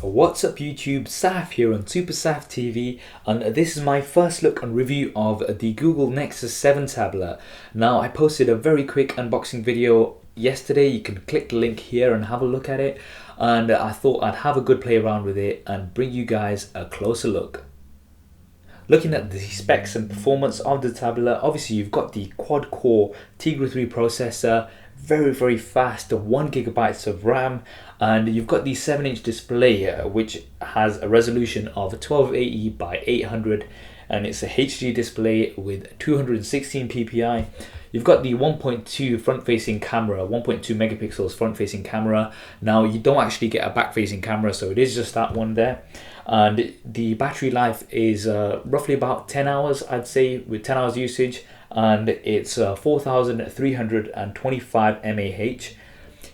What's up YouTube, Saf here on Super Saf TV, and this is my first look and review of the Google Nexus 7 tablet. Now I posted a very quick unboxing video yesterday. You can click the link here and have a look at it, and I thought I'd have a good play around with it and bring you guys a closer look. Looking at the specs and performance of the tablet, obviously you've got the quad-core Tegra 3 processor, very fast, 1GB of RAM, and you've got the 7-inch display which has a resolution of 1280 by 800, and it's a HD display with 216 ppi. You've got the 1.2 front-facing camera, 1.2 megapixels front-facing camera. Now you don't actually get a back-facing camera, so it is just that one there. And the battery life is roughly about 10 hours, I'd say, with 10 hours usage, and it's 4,325 mAh.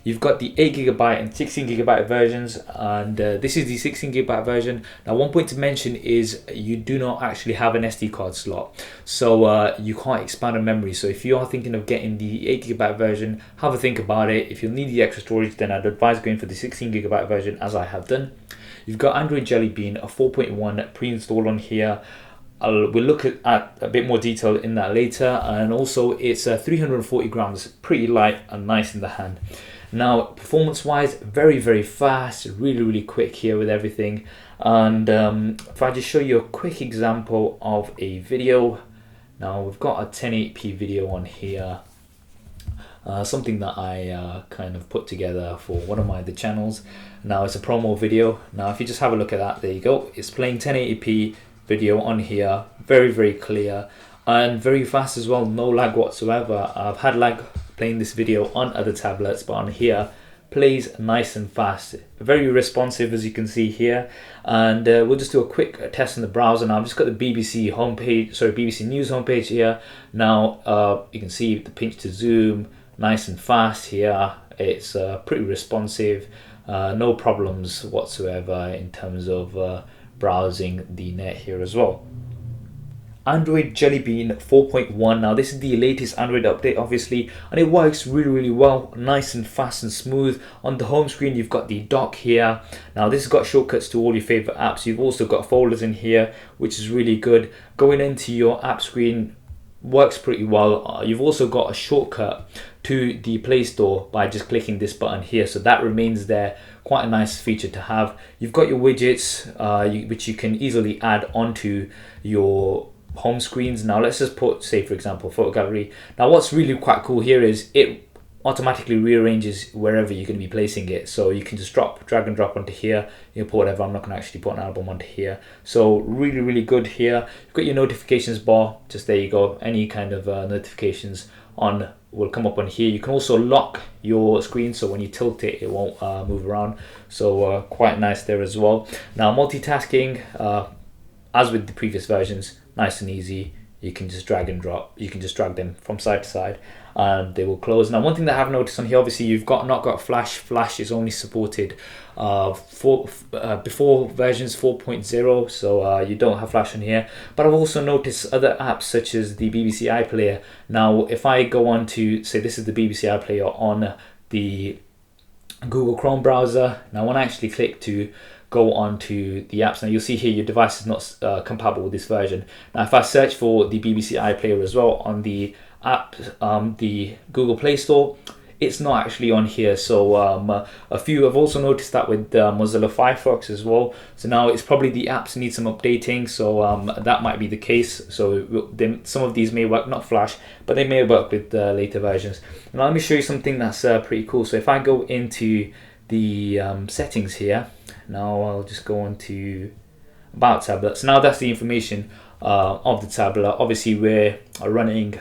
You've got the 8GB and 16GB versions, and this is the 16GB version. Now one point to mention is you do not actually have an SD card slot, so you can't expand on memory. So if you are thinking of getting the 8GB version, have a think about it. If you'll need the extra storage, then I'd advise going for the 16GB version, as I have done. You've got Android Jellybean 4.1 pre-installed on here. We'll look at a bit more detail in that later, and also it's 340 grams, pretty light and nice in the hand. Now performance wise, very fast, really quick here with everything. And if I just show you a quick example of a video. Now we've got a 1080p video on here, something that I kind of put together for one of my other channels. Now it's a promo video. Now if you just have a look at that, there you go, it's playing 1080p video on here, very clear and very fast as well, no lag whatsoever. I've had lag playing this video on other tablets, but on here plays nice and fast, very responsive as you can see here. And we'll just do a quick test in the browser. Now I've just got the BBC homepage, sorry, BBC News homepage here. Now you can see the pinch to zoom, nice and fast here. It's pretty responsive, no problems whatsoever in terms of browsing the net here as well. Android Jellybean 4.1. Now this is the latest Android update obviously, and it works really well, nice and fast and smooth. On the home screen you've got the dock here. Now this has got shortcuts to all your favorite apps. You've also got folders in here, which is really good. Going into your app screen works pretty well. You've also got a shortcut to the Play Store by just clicking this button here, so that remains there. Quite a nice feature to have. You've got your widgets which you can easily add onto your home screens. Now let's just put, say for example, photo gallery. Now what's really quite cool here is it automatically rearranges wherever you're going to be placing it, so you can just drag and drop onto here. You can put whatever. I'm not going to actually put an album onto here, so really good here. You've got your notifications bar, just there you go, any kind of notifications on will come up on here. You can also lock your screen, so when you tilt it, it won't move around, so quite nice there as well. Now multitasking, as with the previous versions, nice and easy. You can just drag and drop, you can just drag them from side to side and they will close. Now one thing that I've noticed on here, obviously you've not got flash. Flash is only supported before versions 4.0, so you don't have flash on here. But I've also noticed other apps such as the BBC iPlayer. Now if I go on to, say this is the BBC iPlayer on the Google Chrome browser. Now when I actually click to go on to the apps, now you'll see here your device is not compatible with this version. Now if I search for the BBC iPlayer as well on the app, the Google Play Store, it's not actually on here. So I've also noticed that with Mozilla Firefox as well. So now it's probably the apps need some updating, so that might be the case. So some of these may work, not Flash, but they may work with later versions. Now let me show you something that's pretty cool. So if I go into the settings here, now I'll just go on to about tablet. So now that's the information of the tablet. Obviously we're running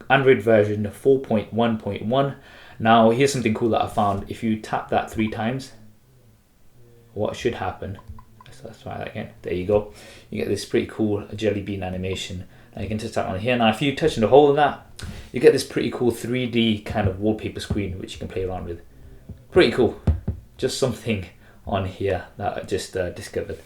Android version 4.1.1. Now here's something cool that I found. If you tap that 3 times, what should happen, let's try that again, there you go, you get this pretty cool Jellybean animation. Now you can just tap on here. Now if you touch on the hole of that, you get this pretty cool 3D kind of wallpaper screen which you can play around with. Pretty cool, just something on here that I just discovered.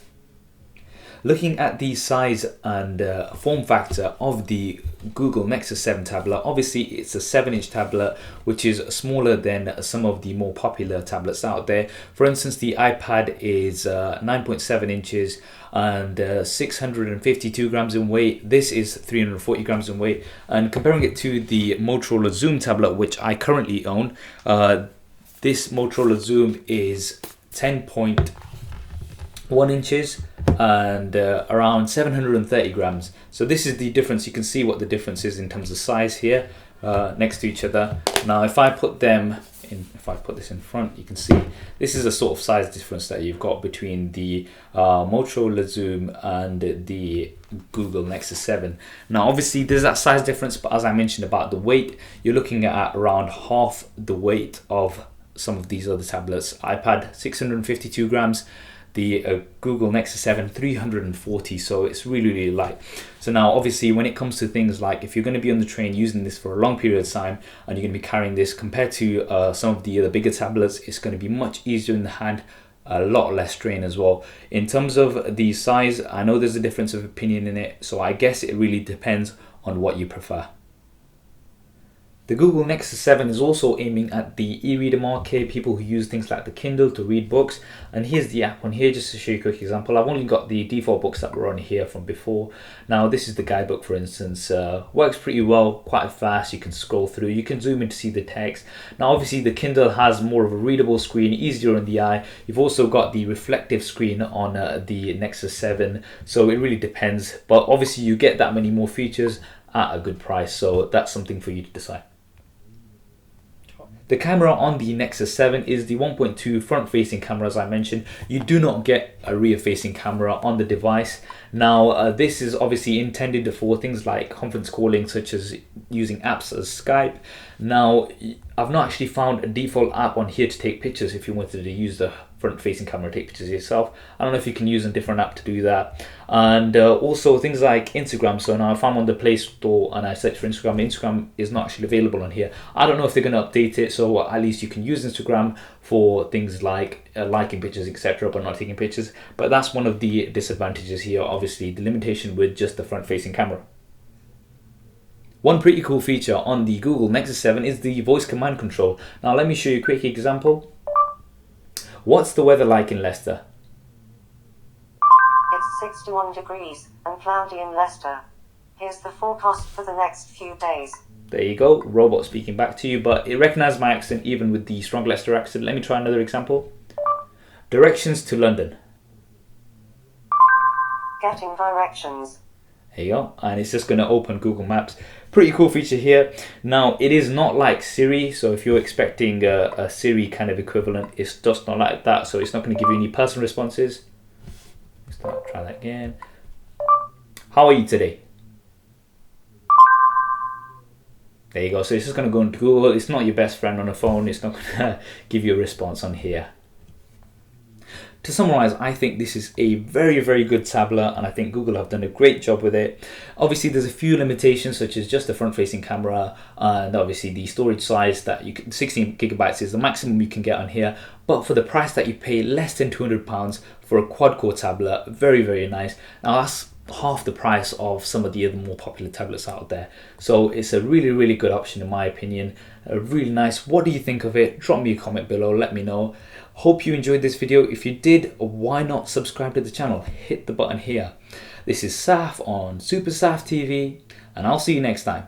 Looking at the size and form factor of the Google Nexus 7 tablet, obviously it's a 7-inch tablet, which is smaller than some of the more popular tablets out there. For instance, the iPad is 9.7 inches and 652 grams in weight. This is 340 grams in weight. And comparing it to the Motorola Zoom tablet, which I currently own, this Motorola Zoom is 10.1 inches and around 730 grams. So this is the difference. You can see what the difference is in terms of size here, next to each other. Now if I put them in, if I put this in front, you can see this is a sort of size difference that you've got between the Motorola Zoom and the Google Nexus 7. Now obviously there's that size difference, but as I mentioned about the weight, you're looking at around half the weight of some of these other tablets. iPad 652 grams, the Google Nexus 7 340, so it's really light. So now obviously when it comes to things like if you're going to be on the train using this for a long period of time and you're going to be carrying this, compared to some of the other bigger tablets, it's going to be much easier in the hand, a lot less strain as well. In terms of the size, I know there's a difference of opinion in it, so I guess it really depends on what you prefer. The Google Nexus 7 is also aiming at the e-reader market, people who use things like the Kindle to read books. And here's the app on here, just to show you a quick example. I've only got the default books that were on here from before. Now this is the guidebook, for instance. Works pretty well, quite fast. You can scroll through, you can zoom in to see the text. Now obviously the Kindle has more of a readable screen, easier on the eye. You've also got the reflective screen on the Nexus 7, so it really depends. But obviously you get that many more features at a good price, so that's something for you to decide. The camera on the Nexus 7 is the 1.2 front-facing camera, as I mentioned. You do not get a rear-facing camera on the device. Now, this is obviously intended for things like conference calling, such as using apps as Skype. Now, I've not actually found a default app on here to take pictures if you wanted to use the front-facing camera to take pictures yourself. I don't know if you can use a different app to do that. And also things like Instagram. So now if I'm on the Play Store and I search for Instagram, Instagram is not actually available on here. I don't know if they're going to update it, so at least you can use Instagram for things like liking pictures, etc., but not taking pictures. But that's one of the disadvantages here, obviously, the limitation with just the front-facing camera. One pretty cool feature on the Google Nexus 7 is the voice command control. Now let me show you a quick example. What's the weather like in Leicester? It's 61 degrees and cloudy in Leicester. Here's the forecast for the next few days. There you go, robot speaking back to you, but it recognized my accent even with the strong Leicester accent. Let me try another example. Directions to London. Getting directions. There you go, and it's just going to open Google Maps. Pretty cool feature here. Now it is not like Siri, so if you're expecting a Siri kind of equivalent, it's just not like that, so it's not going to give you any personal responses. Let's try that again. How are you today? There you go, so it's just going to go into Google. It's not your best friend on a phone, it's not going to give you a response on here. To summarize, I think this is a very good tablet, and I think Google have done a great job with it. Obviously there's a few limitations, such as just the front facing camera and obviously the storage size that you can, 16 gigabytes is the maximum you can get on here. But for the price that you pay, less than £200 for a quad core tablet, very nice. Now that's half the price of some of the other more popular tablets out there, so it's a really good option in my opinion. Really nice. What do you think of it? Drop me a comment below, let me know. Hope you enjoyed this video. If you did, why not subscribe to the channel? Hit the button here. This is Saf on Super Saf TV, and I'll see you next time.